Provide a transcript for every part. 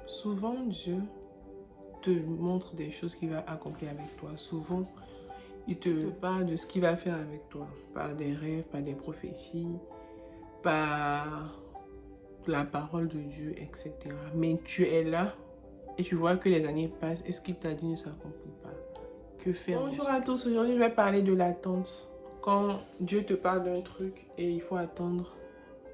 Souvent, Dieu te montre des choses qu'il va accomplir avec toi. Souvent, il te parle de ce qu'il va faire avec toi. Par des rêves, par des prophéties, par la parole de Dieu, etc. Mais tu es là et tu vois que les années passent et ce qu'il t'a dit ne s'accomplit pas. Que faire? Bonjour à tous, aujourd'hui je vais parler de l'attente. Quand Dieu te parle d'un truc et il faut attendre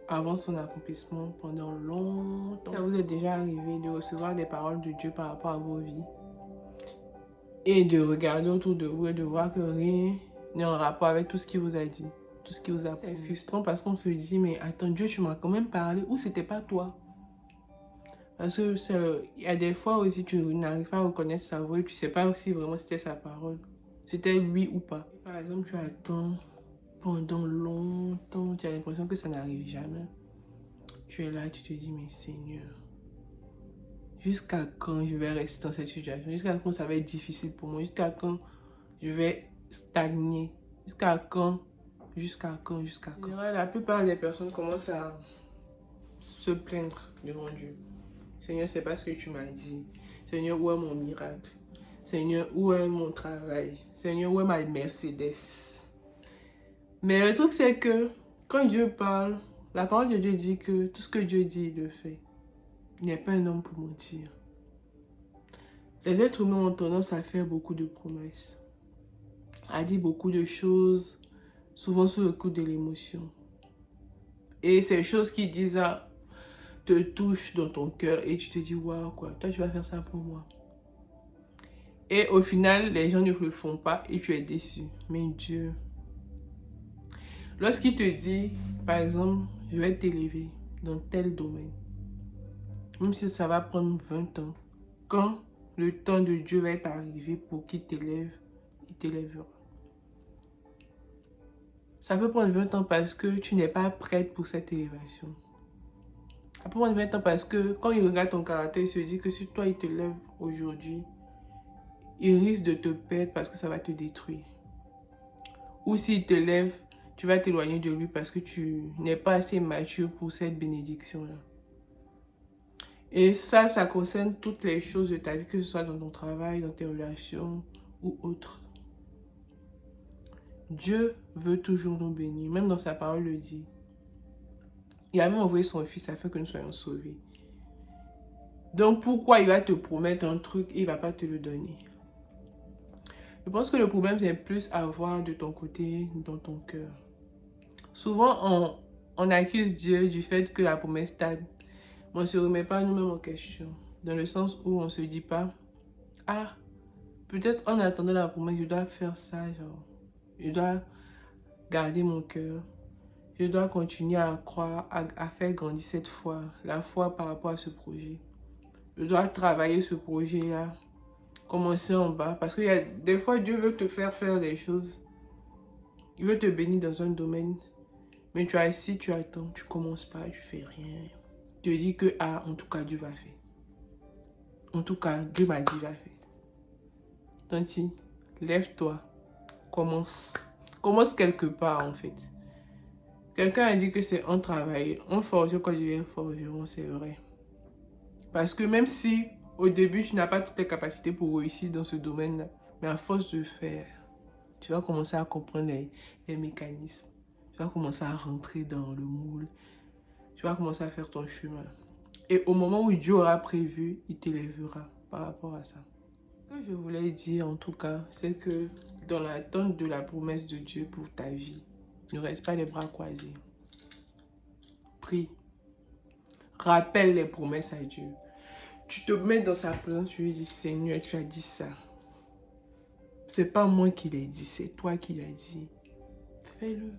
avant son accomplissement pendant longtemps. Ça vous est déjà arrivé de recevoir des paroles de Dieu par rapport à vos vies et de regarder autour de vous et de voir que rien n'est en rapport avec tout ce qu'il vous a dit, tout ce qu'il vous a fait. C'est frustrant parce qu'on se dit, mais attends, Dieu, tu m'as quand même parlé ou c'était pas toi? Parce que il y a des fois aussi tu n'arrives pas à reconnaître sa voix et tu sais pas si vraiment c'était sa parole, c'était lui ou pas. Par exemple, tu attends pendant longtemps, tu as l'impression que ça n'arrive jamais. Tu es là, tu te dis, mais Seigneur, jusqu'à quand je vais rester dans cette situation? Jusqu'à quand ça va être difficile pour moi? Jusqu'à quand je vais stagner? Jusqu'à quand? Jusqu'à quand? Jusqu'à quand? En général, la plupart des personnes commencent à se plaindre devant Dieu. Seigneur, c'est pas ce que tu m'as dit. Seigneur, où est mon miracle? Seigneur, où est mon travail? Seigneur, où est ma Mercedes? Mais le truc, c'est que quand Dieu parle, la parole de Dieu dit que tout ce que Dieu dit, il le fait. Il n'est pas un homme pour mentir. Les êtres humains ont tendance à faire beaucoup de promesses, à dire beaucoup de choses, souvent sous le coup de l'émotion. Et ces choses qu'ils disent te touchent dans ton cœur et tu te dis, waouh, quoi, toi tu vas faire ça pour moi. Et au final, les gens ne le font pas et tu es déçu. Mais Dieu, lorsqu'il te dit, par exemple, je vais t'élever dans tel domaine, même si ça va prendre 20 ans, quand le temps de Dieu va être arrivé pour qu'il t'élève, il t'élèvera. Ça peut prendre 20 ans parce que tu n'es pas prête pour cette élévation. Ça peut prendre 20 ans parce que quand il regarde ton caractère, il se dit que si toi il te lève aujourd'hui, il risque de te perdre parce que ça va te détruire. Ou s'il te lève, tu vas t'éloigner de lui parce que tu n'es pas assez mature pour cette bénédiction-là. Et ça concerne toutes les choses de ta vie, que ce soit dans ton travail, dans tes relations ou autres. Dieu veut toujours nous bénir, même dans sa parole le dit. Il a même envoyé son fils afin que nous soyons sauvés. Donc pourquoi il va te promettre un truc et il ne va pas te le donner? Je pense que le problème c'est plus à voir de ton côté, dans ton cœur. Souvent on accuse Dieu du fait que la promesse tarde. On ne se remet pas nous-mêmes en question. Dans le sens où on ne se dit pas, ah, peut-être en attendant la promesse, je dois faire ça, genre. Je dois garder mon cœur. Je dois continuer à croire, à faire grandir cette foi, la foi par rapport à ce projet. Je dois travailler ce projet-là, commencer en bas. Parce qu'il y a des fois, Dieu veut te faire des choses. Il veut te bénir dans un domaine. Mais tu es assis, tu attends, tu commences pas, tu fais rien. Tu te dis que, ah, en tout cas, Dieu va faire. En tout cas, Dieu m'a dit, va faire. Donc si, lève-toi, commence. Commence quelque part, en fait. Quelqu'un a dit que c'est un travail. Un forgeron quand il devient forgeron, c'est vrai. Parce que même si, au début, tu n'as pas toutes les capacités pour réussir dans ce domaine-là, mais à force de faire, tu vas commencer à comprendre les mécanismes. Tu vas commencer à rentrer dans le moule. Tu vas commencer à faire ton chemin. Et au moment où Dieu aura prévu, il t'élèvera par rapport à ça. Ce que je voulais dire en tout cas, c'est que dans l'attente de la promesse de Dieu pour ta vie, ne reste pas les bras croisés. Prie. Rappelle les promesses à Dieu. Tu te mets dans sa présence, tu lui dis, Seigneur, tu as dit ça. C'est pas moi qui l'ai dit, c'est toi qui l'as dit. Fais-le.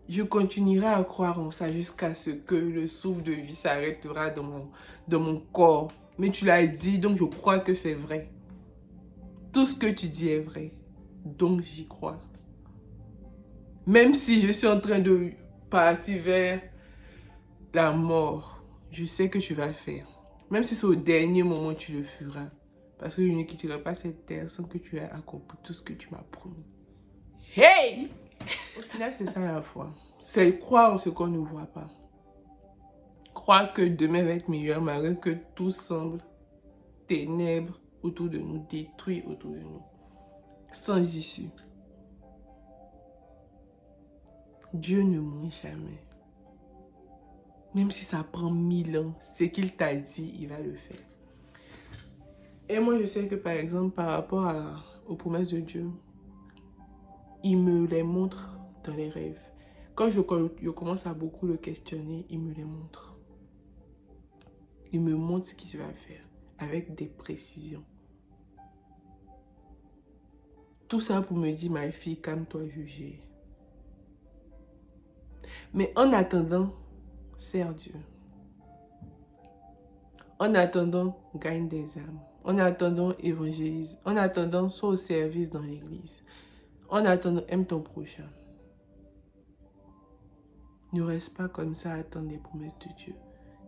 Je continuerai à croire en ça jusqu'à ce que le souffle de vie s'arrêtera dans mon corps. Mais tu l'as dit, donc je crois que c'est vrai. Tout ce que tu dis est vrai. Donc j'y crois. Même si je suis en train de partir vers la mort, je sais que tu vas le faire. Même si c'est au dernier moment, tu le feras. Parce que je ne quitterai pas cette terre sans que tu aies accompli tout ce que tu m'as promis. Hey! Au final, c'est ça la foi. C'est croire en ce qu'on ne voit pas. croire que demain va être meilleur malgré que tout semble ténèbres autour de nous, détruit autour de nous, sans issue. Dieu ne ment jamais. Même si ça prend 1000 ans, ce qu'il t'a dit, il va le faire. Et moi, je sais que par exemple, par rapport aux promesses de Dieu, il me les montre dans les rêves. Quand je commence à beaucoup le questionner, il me les montre. Il me montre ce qu'il va faire avec des précisions. Tout ça pour me dire, ma fille, calme-toi, juger. Mais en attendant, sers Dieu. En attendant, gagne des âmes. En attendant, évangélise. En attendant, sois au service dans l'église. En attendant, aime ton prochain. Ne reste pas comme ça à attendre les promesses de Dieu.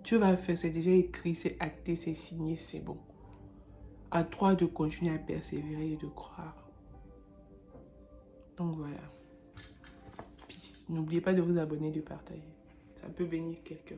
Dieu va faire, c'est déjà écrit, c'est acté, c'est signé, c'est bon. À toi de continuer à persévérer et de croire. Donc voilà. Peace. N'oubliez pas de vous abonner et de partager. Ça peut bénir quelqu'un.